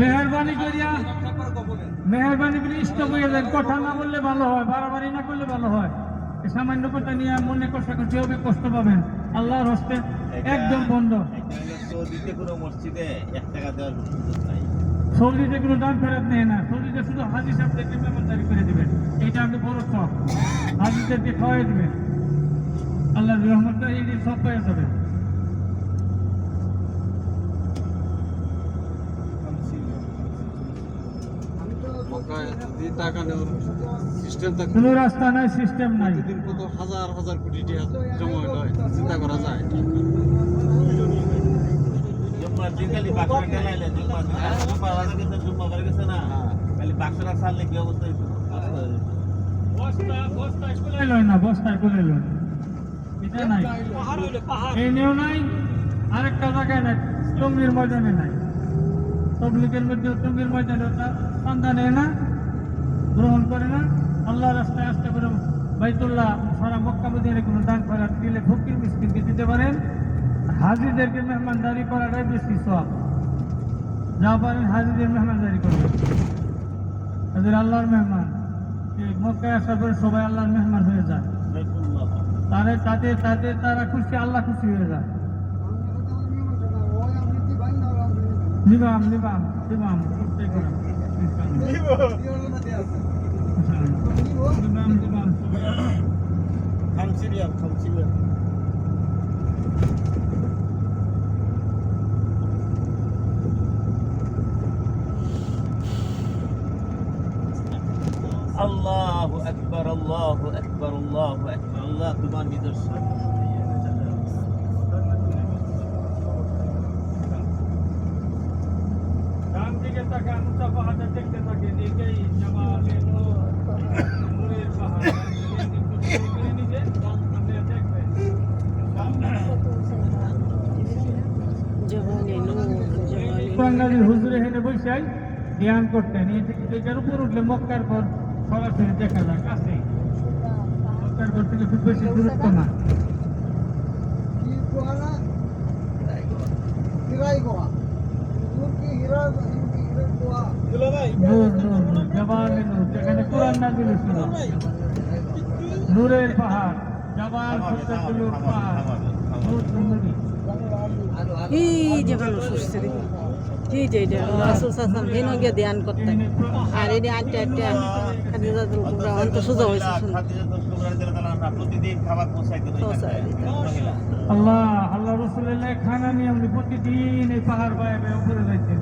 মেহরবানি করিয়া মেহরবানি করে স্টপ হয়ে যায়। কথা না বললে ভালো হয়, বাড়াবাড়ি না করলে ভালো হয়। এই সামান্য কথা নিয়ে মনে কষাকষি হবে, কষ্ট পাবেন। আল্লাহর হস্তে একদম বন্ধ। সৌদিতে কোনো মসজিদে 1 টাকা দেওয়ার সুযোগ নাই। সৌদিতে কোনো দান ফেরত নেয় না। সৌদিতে শুধু হাজি সাহেবদেরকে মেহমানদারি করে দিবেন, এইটা আপনি বড় শখ। হাজিদেরকে খাওয়াই দিবেন, আল্লাহর রহমতে এই দিন সব পেয়ে যাবে। কোনো রাস্তা নাই, সিস্টেম নাই। হাজার হাজার কোটি টাকা জমা হয়, চিন্তা করা যায়। জুম্মার দিন খালি বাক্সটা ঢালাইলেন, জুম্মা বাজার গেছে, জুম্মা করে গেছে না, খালি বাক্সটা ছাড়লে কি অবস্থা হইতো? বস্তায় করে লয় না, বস্তায় করে লয়, এটা নাই। এই নিয়েও নাই, আরেকটা জায়গায় নাই, টঙ্গীর ময়দানে নাই। তবলিগের মধ্যে টঙ্গীর ময়দানে ওটা চান্দা নেয় না, গ্রহণ করে না। আল্লাহ রাস্তায় আসতে করে বাইতুল্লাহ সারা মক্কা মদিনায় কোনো দান খয়রাত দিলে ফকির মিসকিনকে দিতে পারেন। হাজিদেরকে মেহমানদারি করাটাই বেশি সওয়াব। যা পারেন হাজিদের মেহমানদারি করবেন, তাদের আল্লাহর মেহমান। এই মক্কায় আসার পরে সবাই আল্লাহর মেহমান হয়ে যায়, তারা খুশি, আল্লাহ খুশি হয়ে যায়। নিবাম নিবাম নিবাম প্রত্যেক নিবাম নিবাম খামসিরিয়াম আল্লাহু আকবার, আল্লাহু আকবার, আল্লাহু আকবার। আল্লাহ তোমার নিদর্শন। ডান দিকে তাকান, মুসাফাহাতে দেখতে থাকেন, এটাই জামালে নূর, নূরের পাহাড়। নিজে আপনি দেখবেন বাঙালি হুজুরে হেনে বসে ধ্যান করতেন। এটার উপর উঠলে মক্কার পর সরাসরি দেখা যায়, কাছে। মক্কার পর থেকে খুব বেশি দূরত্ব না। নূর নূর জাবালে নূর, যেখানে কোরআন নাযিল হয়েছিল। নূরের পাহাড়, জাবাল সুত্তাকুলুর পাহাড়, নূর নূরি। এই যে ভালো সুস্থ দেখুন, এই যে এটা রাসূল সাল্লাল্লাহু আলাইহি ওয়াসাল্লাম গিয়ে ধ্যান করতেন। আর এই আটটা খাদিজাতুল কুবরা অন্ত সোজা হয়েছে প্রতিদিন খাবার পৌঁছাইতে আল্লাহ আল্লাহ রাসূলুল্লাহ খানা নিয়ে আপনি প্রতিদিন এই পাহাড় বাইরে উপরে যাইতেন।